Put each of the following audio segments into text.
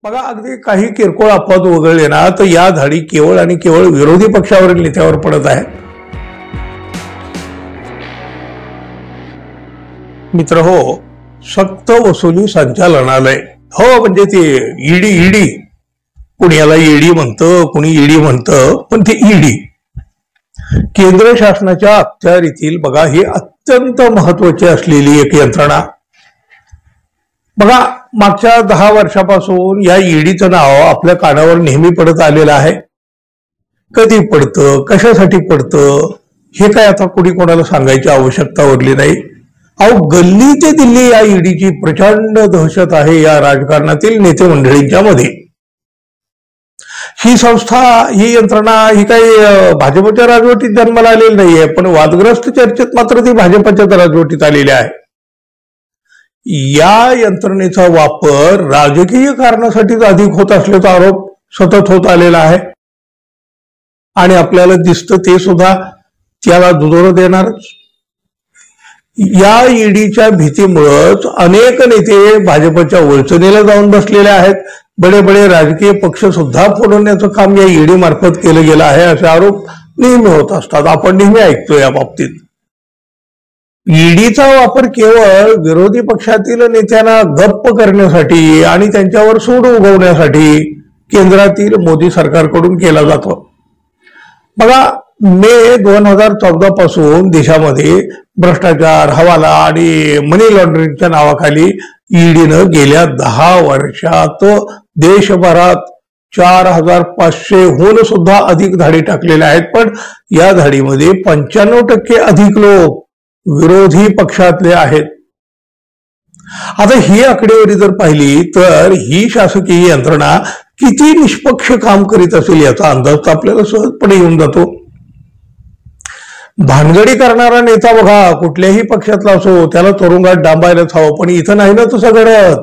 बघा, अगदी काही किरकोळ अपवाद वगळले ना तर या धाडी केवळ आणि केवळ विरोधी पक्षावरील नेत्यावर पडत आहे. मित्र हो, सक्त वसुली संचालनालय, हो म्हणजे ते ईडी कुणी याला ईडी म्हणतं, कुणी ईडी म्हणतं, पण ते ईडी केंद्र शासनाच्या अखत्यारीतील बघा ही अत्यंत महत्वाची असलेली एक यंत्रणा. बघा, मागच्या 10 वर्षापासून या ईडीचं नाव आपल्या कानावर नेहमी पडत आलेलं आहे. कधी पडतं, कशासाठी पडतं, हे काय आता कुणी कोणाला सांगायची आवश्यकता उरली नाही. अहो, गल्ली ते दिल्ली या ईडीची प्रचंड दहशत आहे या राजकारणातील नेते मंडळींच्या मध्ये. ही संस्था, ही यंत्रणा ही काही भाजपच्या राजवटीत जन्माला आलेली नाहीये, पण वादग्रस्त चर्चेत मात्र ती भाजपच्याच राजवटीत आलेली आहे. या यंत्रणेचा वापर राजकीय कारणासाठीच अधिक होत असल्याचा आरोप सतत होत आलेला आहे आणि आपल्याला दिसतं ते सुद्धा त्याला दुजोरा देणारच. या ईडीच्या भीतीमुळेच अनेक नेते भाजपच्या वळचणीला जाऊन बसलेले आहेत. बडे राजकीय पक्ष सुद्धा फोडण्याचं काम या ईडी मार्फत केलं गेलं आहे असे आरोप नेहमी होत असतात. आपण नेहमी ऐकतो या बाबतीत. ईडीचा वापर केवळ विरोधी पक्षातील नेत्यांना गप्प करण्यासाठी आणि त्यांच्यावर सूड उगवण्यासाठी केंद्रातील मोदी सरकारकडून केला जातो. बघा, मे 2014 पासून देशामध्ये भ्रष्टाचार, हवाला आणि मनी लॉन्ड्रिंगच्या नावाखाली ईडीनं गेल्या 10 वर्षात देशभरात 4500हून सुद्धा अधिक धाडी टाकलेल्या आहेत. पण या धाडीमध्ये 95% अधिक लोक विरोधी पक्षातले आहेत. आता ही आकडेवारी जर पाहिली तर ही शासकीय यंत्रणा किती निष्पक्ष काम करीत असेल याचा अंदाज आपल्याला सहजपणे येऊन जातो. भानगडी करणारा नेता बघा, कुठल्याही पक्षातला असो, त्याला तुरुंगात डांबायलाच हवं, पण इथं नाही ना तसं घडत.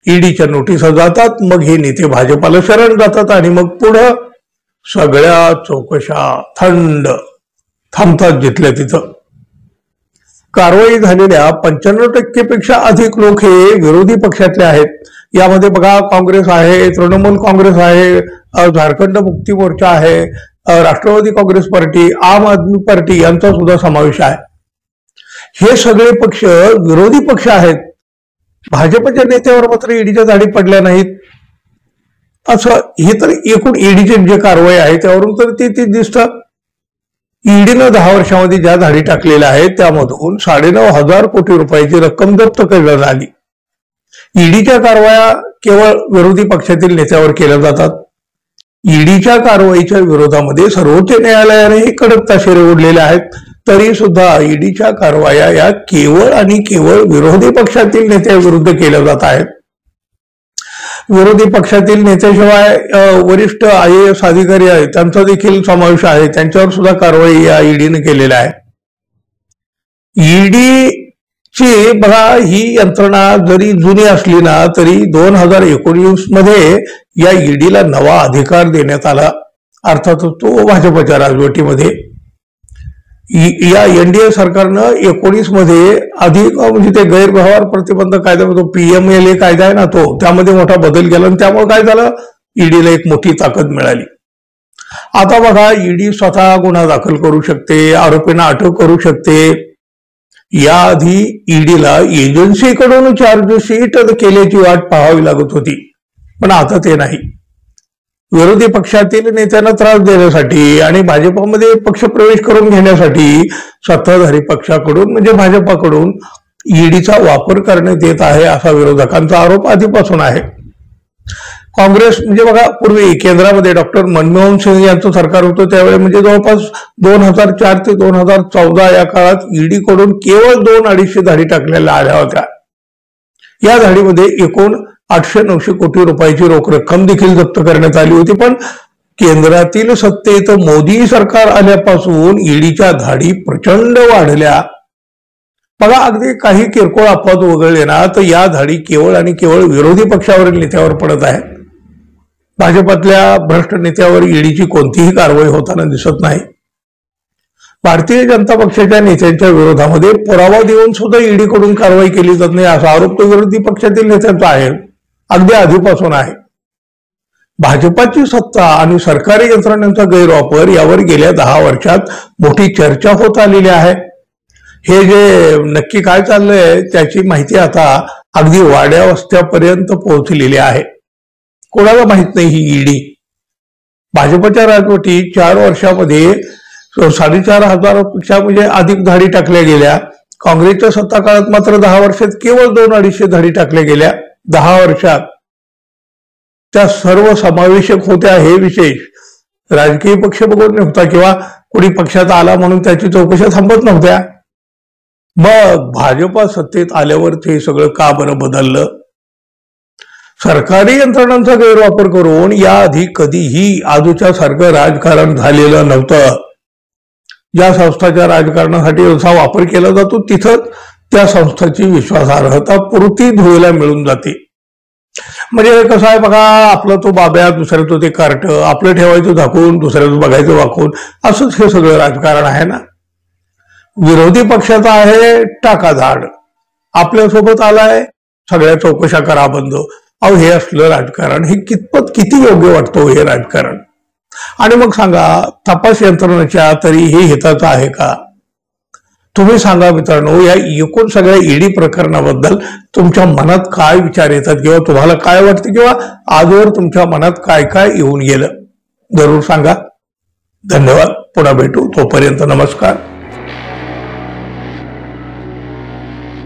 ईडीच्या नोटिसा जातात, मग हे नेते भाजपाला शरण जातात आणि मग पुढं सगळ्या चौकशा थंड थांबतात जिथल्या तिथं. कारवाई झालेल्या 95% पेक्षा अधिक लोक हे विरोधी पक्षातले आहेत. यामध्ये बघा, काँग्रेस आहे, तृणमूल काँग्रेस आहे, झारखंड मुक्ती मोर्चा आहे, राष्ट्रवादी काँग्रेस पार्टी, आम आदमी पार्टी यांचा सुद्धा समावेश आहे. हे सगळे पक्ष विरोधी पक्ष आहेत. भाजपच्या नेत्यावर मात्र ईडीच्या धाडी पडल्या नाहीत. असं हे तर एकूण ईडीची जे कारवाई आहे त्यावरून तर ते दिसतं. ईडीनं 10 वर्षामध्ये ज्या धाडी टाकलेल्या आहेत त्यामधून 9,500 कोटी रुपयाची रक्कम जप्त करण्यात आली. ईडीच्या कारवाया केवळ विरोधी पक्षातील नेत्यावर केल्या जातात. ईडीच्या कारवाईच्या विरोधामध्ये सर्वोच्च न्यायालयानेही कडक ताशेरे ओढलेले आहेत. तरी सुद्धा ईडीच्या कारवाया या केवळ आणि केवळ विरोधी पक्षातील नेत्याविरुद्ध केल्या जात आहेत. विरोधी पक्षातील नेत्याशिवाय वरिष्ठ IAS अधिकारी आहेत त्यांचा देखील समावेश आहे. त्यांच्यावर सुद्धा कारवाई या ईडीने केलेल्या आहे. ईडीची बघा, ही यंत्रणा जरी जुनी असली ना तरी 2019 मध्ये या ईडीला नवा अधिकार देण्यात आला. अर्थातच तो भाजपच्या राजवटीमध्ये. या NDA सरकारनं 19 मध्ये अधिक म्हणजे ते गैरव्यवहार प्रतिबंधक कायदा, तो PMLA कायदा आहे ना, त्यामध्ये मोठा बदल केला आणि त्यामुळे काय झालं, ईडीला एक मोठी ताकद मिळाली. आता बघा, ईडी स्वतः गुन्हा दाखल करू शकते, आरोपींना अटक करू शकते. याआधी ईडीला एजन्सीकडून चार्जशीट केल्याची वाट पाहावी लागत होती, पण आता ते नाही. विरोधी पक्षातील नेत्यांना त्रास देण्यासाठी आणि भाजपमध्ये पक्षप्रवेश करून घेण्यासाठी सत्ताधारी पक्षाकडून म्हणजे भाजपाकडून ईडीचा वापर करण्यात येत आहे असा विरोधकांचा आरोप आधीपासून आहे. काँग्रेस म्हणजे बघा, पूर्वी केंद्रामध्ये डॉक्टर मनमोहन सिंग यांचं सरकार होतं त्यावेळी म्हणजे जवळपास 2004 ते 2014 या काळात ईडीकडून केवळ 200-250 धाडी टाकलेल्या आल्या होत्या. या धाडीमध्ये एकूण 800-900 कोटी रुपयाची रोख रक्कम देखील जप्त करण्यात आली होती. पण केंद्रातील सत्तेत मोदी सरकार आल्यापासून ईडीच्या धाडी प्रचंड वाढल्या. बघा, अगदी काही किरकोळ अपवाद वगळले ना तर या धाडी केवळ आणि केवळ विरोधी पक्षावरील नेत्यावर पडत आहे. भाजपातल्या भ्रष्ट नेत्यावर ईडीची कोणतीही कारवाई होताना दिसत नाही. भारतीय जनता पक्षाच्या नेत्यांच्या विरोधामध्ये पुरावा देऊन सुद्धा ईडीकडून कारवाई केली जात नाही असा आरोप तो विरोधी पक्षातील नेत्यांचा आहे. अगदी आधीपासून आहे. भाजपाची सत्ता आणि सरकारी यंत्रणांचा गैरवापर यावर गेल्या 10 वर्षात मोठी चर्चा होत आलेली आहे. हे जे नक्की काय चाललंय त्याची माहिती आता अगदी वाड्या वस्त्यापर्यंत पोहोचलेली आहे. कोणाला माहित नाही ही ईडी. भाजपच्या राजवटीत 4 वर्षामध्ये 4,500 पेक्षा म्हणजे अधिक धाडी टाकल्या गेल्या. काँग्रेसच्या सत्ता काळात मात्र 10 वर्षात केवळ 200-250 धाडी टाकल्या गेल्या. 10 वर्षात त्या सर्व समावेशक होत्या. हे विशेष. राजकीय पक्ष बघून नव्हता किंवा कोणी पक्षात आला म्हणून त्याची चौकशा थांबत नव्हत्या. मग भाजपा सत्तेत आल्यावर ते सगळं का बरं बदललं? सरकारी यंत्रणांचा गैरवापर करून याआधी कधीही आजूच्या सारखं राजकारण झालेलं नव्हतं. ज्या संस्थाच्या राजकारणासाठी जसा वापर केला जातो तिथंच त्या संस्थाची विश्वासार्हता पुरती धुळीला मिळून जाते. म्हणजे कसं आहे बघा, आपलं तो बाब्या, दुसऱ्याचं ते कार्ट, आपलं ठेवायचं झाकून, दुसऱ्याचं बघायचं वाकून, असंच हे सगळं राजकारण आहे ना. विरोधी पक्षाचा आहे टाकाधाड, आपल्यासोबत आलाय सगळ्या चौकशा करा बंद. अहो, हे असलं राजकारण हे किती योग्य वाटतं हे राजकारण? आणि मग सांगा, तपास यंत्रणेच्या तरी हे हिताचं आहे का? तुम्ही सांगा मित्रांनो, या एकूण सगळ्या ईडी प्रकरणाबद्दल तुमच्या मनात काय विचार येतात किंवा तुम्हाला काय वाटतं किंवा आजवर तुमच्या मनात काय काय येऊन गेलं? जरूर सांगा. धन्यवाद. पुन्हा भेटू. तोपर्यंत नमस्कार.